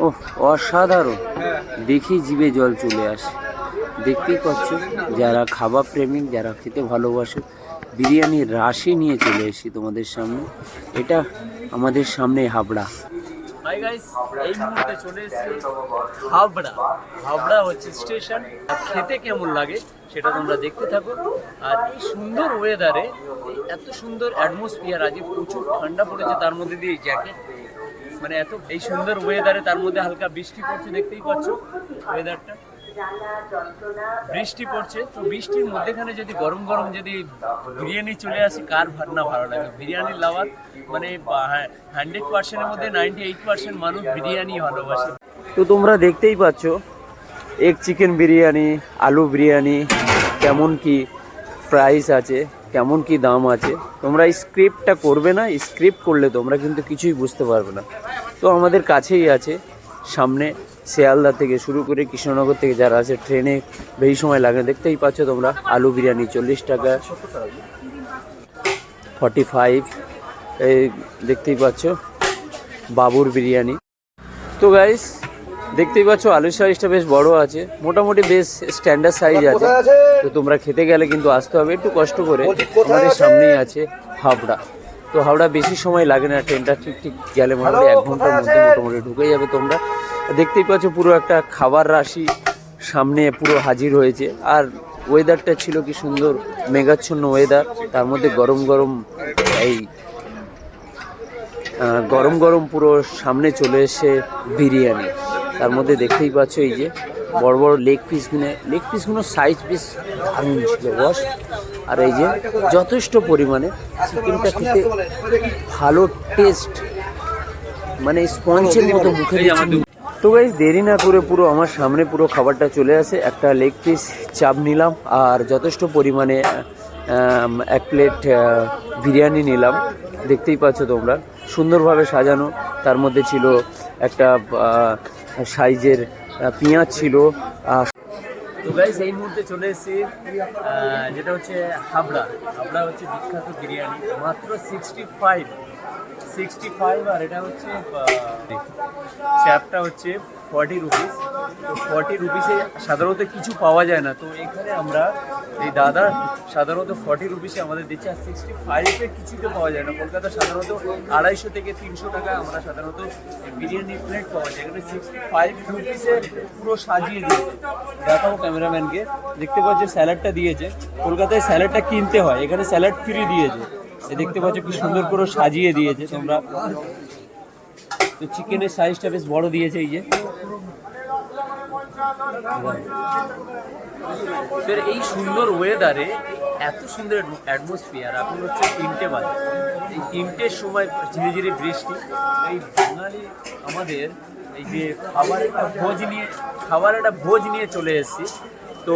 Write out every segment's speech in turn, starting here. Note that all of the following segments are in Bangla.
ওহ, অসাধারণ! দেখি জিভে জল চলে আসে। দেখতেই পাচ্ছ, যারা খাবার প্রেমিক, যারা খেতে ভালোবাসে, বিরিয়ানির রাশি নিয়ে চলে এসেছি তোমাদের সামনে। এটা আমাদের সামনে হাবড়া। হাই গাইস, এই মুহূর্তে চলে এসেছি হাবড়া। হাবড়া হচ্ছে স্টেশন। আর খেতে কেমন লাগে সেটা তোমরা দেখতে থাকো। আর এই সুন্দর ওয়েদারে, এত সুন্দর অ্যাটমসফিয়ার, আজকে প্রচুর ঠান্ডা পড়েছে, তার মধ্যে দিয়ে জ্যাকেট, মানে এত এই সুন্দর ওয়েদারে তার মধ্যে হালকা বৃষ্টি পড়ছে, দেখতেই পাচ্ছ ওয়েদারটা, বৃষ্টি পড়ছে। তো বৃষ্টির মধ্যেখানে যদি গরম গরম যদি বিরিয়ানি চলে আসে, কার না ভালো লাগে? বিরিয়ানির লাভার মানে 100%-এর মধ্যে 98% মানুষ বিরিয়ানি ভালোবাসে। তো তোমরা দেখতেই পাচ্ছ এগ চিকেন বিরিয়ানি, আলু বিরিয়ানি, কেমন কি প্রাইস আছে, কেমন কি দাম আছে। তোমরা স্ক্রিপ্টটা করবে না, স্ক্রিপ্ট করলে তোমরা কিন্তু কিছুই বুঝতে পারবে না। তো আমাদের কাছেই আছে, সামনে শিয়ালদা থেকে শুরু করে কৃষ্ণনগর থেকে যারা আছে, ট্রেনে বেশি সময় লাগে। দেখতেই পাচ্ছ তোমরা, আলু বিরিয়ানি 40 টাকা, 45। এই দেখতেই পাচ্ছ বাবুর বিরিয়ানি। তো গাইস দেখতেই পাচ্ছ আলুর সাইজটা বেশ বড় আছে, মোটামুটি বেশ স্ট্যান্ডার্ড সাইজ আছে। তো তোমরা খেতে গেলে কিন্তু আসতে হবে একটু কষ্ট করে। আমাদের সামনেই আছে হাবড়া। তো হাওড়া বেশি সময় লাগে না, ট্রেনটা ঠিক ঠিক গেলে মোটামুটি 1 ঘন্টার মধ্যে মোটামুটি ঢুকে যাবে। তোমরা দেখতেই পাচ্ছ পুরো একটা খাবার রাশি সামনে পুরো হাজির হয়েছে। আর ওয়েদারটা ছিল কি সুন্দর, মেঘাচ্ছন্ন ওয়েদার, তার মধ্যে গরম গরম এই গরম গরম পুরো সামনে চলে এসে বিরিয়ানি। তার মধ্যে দেখতেই পাচ্ছ এই যে বড় বড় লেগ পিসগুলো সাইজ বেশ দারুণ ছিল বস। আর এই যে যথেষ্ট পরিমাণে চিকেনটা খেতে ভালো টেস্ট, মানে স্পঞ্জের মতো মুখে। তো গাইস দেরি না করে পুরো আমার সামনে পুরো খাবারটা চলে আসে। একটা লেগ পিস চাপ নিলাম, আর যথেষ্ট পরিমাণে 1 প্লেট বিরিয়ানি নিলাম। দেখতেই পাচ্ছ তোমরা, সুন্দরভাবে সাজানো। তার মধ্যে ছিল একটা সাইজের পেঁয়াজ ছিল। তো গাইস এই মুহূর্তে চলে এসেছি যেটা হচ্ছে হাবড়া। হাবড়া হচ্ছে বিখ্যাত বিরিয়ানি, মাত্র 65। আর এটা হচ্ছে চ্যাপটা হচ্ছে 40 রুপিস। তো 40 রুপিসে সাধারণত কিছু পাওয়া যায় না। তো এখানে আমরা এই দাদা সাধারণত 40 রুপিসে আমাদের দিচ্ছে। আর 65-এ কিছুতে পাওয়া যায় না। কলকাতা সাধারণত 250 থেকে 300 টাকা আমরা সাধারণত বিরিয়ানি প্লেট পাওয়া যায়। এখানে 65 রুপিসে পুরো সাজিয়ে দিয়েছে। দেখাবো ক্যামেরাম্যানকে, দেখতে পাচ্ছ স্যালাডটা দিয়েছে। কলকাতায় স্যালাডটা কিনতে হয়, এখানে স্যালাড ফ্রি দিয়েছে। দেখতে পাচ্ছ কি সুন্দর করে সাজিয়ে দিয়েছে তোমরা। তো চিকেনের সাইজটা বেশ বড় দিয়েছে এই যে। এই সুন্দর ওয়েদারে এত সুন্দর অ্যাটমসফিয়ার। এখন হচ্ছে 3টে বাজে, এই 3টের সময় ধীরে ধীরে বৃষ্টি। এই বাঙালি আমাদের এই যে খাবার একটা ভোজ নিয়ে চলে এসেছি। তো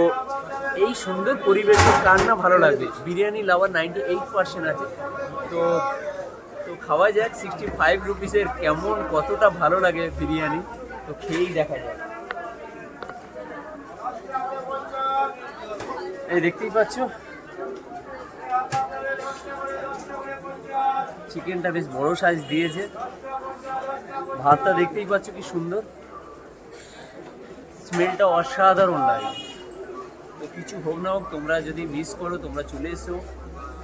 এই সুন্দর পরিবেশে কার না ভালো লাগবে? বিরিয়ানি লাভার 98% আছে। তো খাওয়া যাক 65 রুপিসের কেমন, কতটা ভালো লাগে বিরিয়ানি। তো খেয়েই দেখা যাক। এই দেখতেই পাচ্ছ চিকেনটা বেশ বড় সাইজ দিয়েছে। ভাতটা দেখতেই পাচ্ছ কি সুন্দর, স্মেলটা অসাধারণ লাগে। তো কিছু হোক না হোক, তোমরা যদি মিস করো তোমরা চলে এসো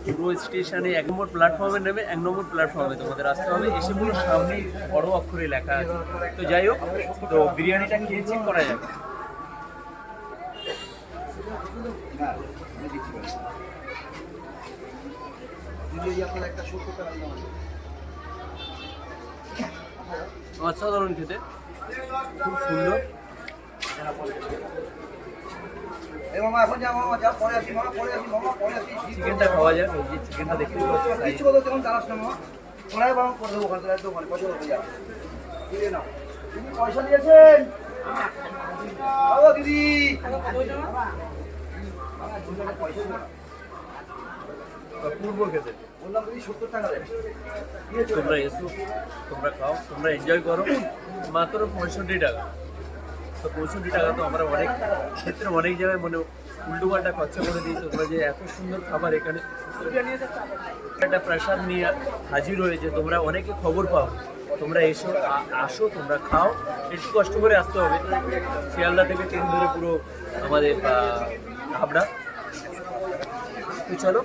পুরো স্টেশনে 1 নম্বর প্ল্যাটফর্মে নেবে। 1 নম্বর প্ল্যাটফর্মে তোমাদের আসতে হবে, এসে পুরো সামনেই বড় অক্ষরে লেখা আছে। তো যাই হোক, তো বিরিয়ানিটা খেয়ে চেক করা যাবে। অসাধারণ খেতে, খুব সুন্দর। চিকেনটা খাওয়া যাক। এই যে চিকেনটা দেখতে পাচ্ছি, পয়সা দিয়েছেন দিদি, পূর্ব খেতে বললাম দিদি 70 টাকা দেন। তোমরা এসো, তোমরা খাও, তোমরা এনজয় করো। মাত্র 65 টাকা। তো 65 টাকা তো আমরা অনেক ক্ষেত্রে অনেক জায়গায় মানে উল্টোপাল্টা খরচা করে দিই। তোমরা যে এত সুন্দর খাবার এখানে একটা প্রসাদ নিয়ে হাজির হয়েছে, তোমরা অনেকে খবর পাও তোমরা আসো, তোমরা খাও। একটু কষ্ট করে আসতে হবে, শিয়ালদা থেকে ট্রেন ধরে পুরো আমাদের হাবড়া। তো চলো,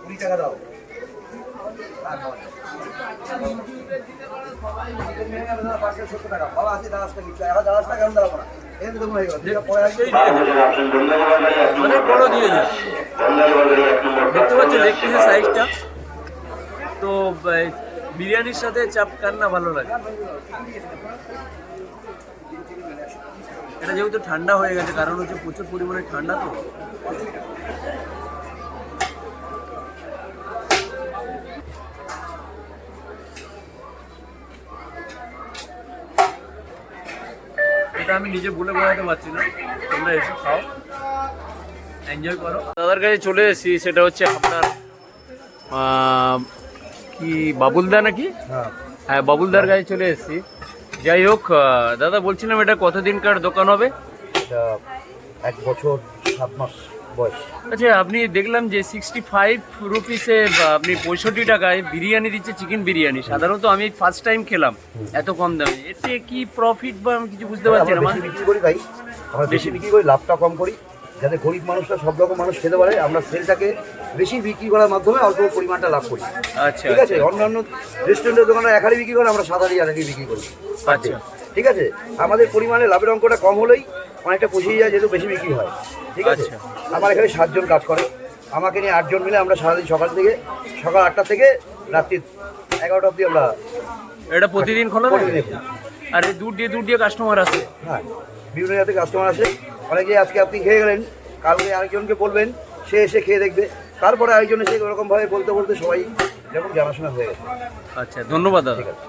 20 টাকা দাও। অনেক বড় দিয়েছে, দেখতে পাচ্ছ লেগ পিসের সাইজটা। তো বিরিয়ানির সাথে চাপ কার না ভালো লাগে। এটা যেহেতু ঠান্ডা হয়ে গেছে, কারণ হচ্ছে প্রচুর পরিমাণে ঠান্ডা। তো এটা আমি নিজে বলে বোঝাতে পারছি না, তোমরা এসে খাও, এনজয় করো। দাদার কাছে চলে এসেছি, সেটা হচ্ছে আপনার কি বাবুলদা নাকি? হ্যাঁ, বাবুলদার কাছে চলে এসেছি। যাই হোক দাদা, বলছিলাম এটা কতদিনকার দোকান হবে? এটা 1 বছর 7 মাস বয়স। আচ্ছা, আপনি দেখলাম যে 65 রুপিসে আপনি 65 টাকায় বিরিয়ানি দিচ্ছে, চিকেন বিরিয়ানি। সাধারণত আমি ফার্স্ট টাইম খেলাম এত কম দামে। এতে কি প্রফিট বা আমি কিছু বুঝতে পারছি না। বেশি বিক্রি করি তাই আমরা বেশি বিক্রি করি, লাভটা কম করি, যাতে গরিব মানুষরা সব রকম মানুষ খেতে পারে। আমরা সেলটাকে বেশি বিক্রি করার মাধ্যমে অল্প পরিমাণটা লাভ করি। আচ্ছা, ঠিক আছে। অন্যান্য রেস্টুরেন্টের দোকানে 1 হাঁড়ি বিক্রি করে, আমরা 7 হাঁড়ি 8 হাঁড়ি বিক্রি করি। আচ্ছা, ঠিক আছে। আমাদের পরিমাণে লাভের অঙ্কটা কম হলেই অনেকটা পুষিয়ে যায়, যেহেতু বেশি বিক্রি হয়। ঠিক আছে। আমার এখানে 7 জন কাজ করে, আমাকে নিয়ে 8 জন মিলে আমরা সারাদিন সকাল 8টা থেকে রাত্রি 11টা অবধি আমরা এটা প্রতিদিন খোলা থাকে। আর এই দূর দিয়ে কাস্টমার আসে। হ্যাঁ, বিভিন্ন জায়গা থেকে কাস্টমার আসে। অনেকে আজকে আপনি খেয়ে গেলেন, কালকে আরেকজনকে বলবেন, সে এসে খেয়ে দেখবে, তারপরে আরেকজন এসে ওরকমভাবে বলতে বলতে সবাই এরকম জানাশোনা হয়ে গেছে। আচ্ছা, ধন্যবাদ দাদা। ঠিক আছে।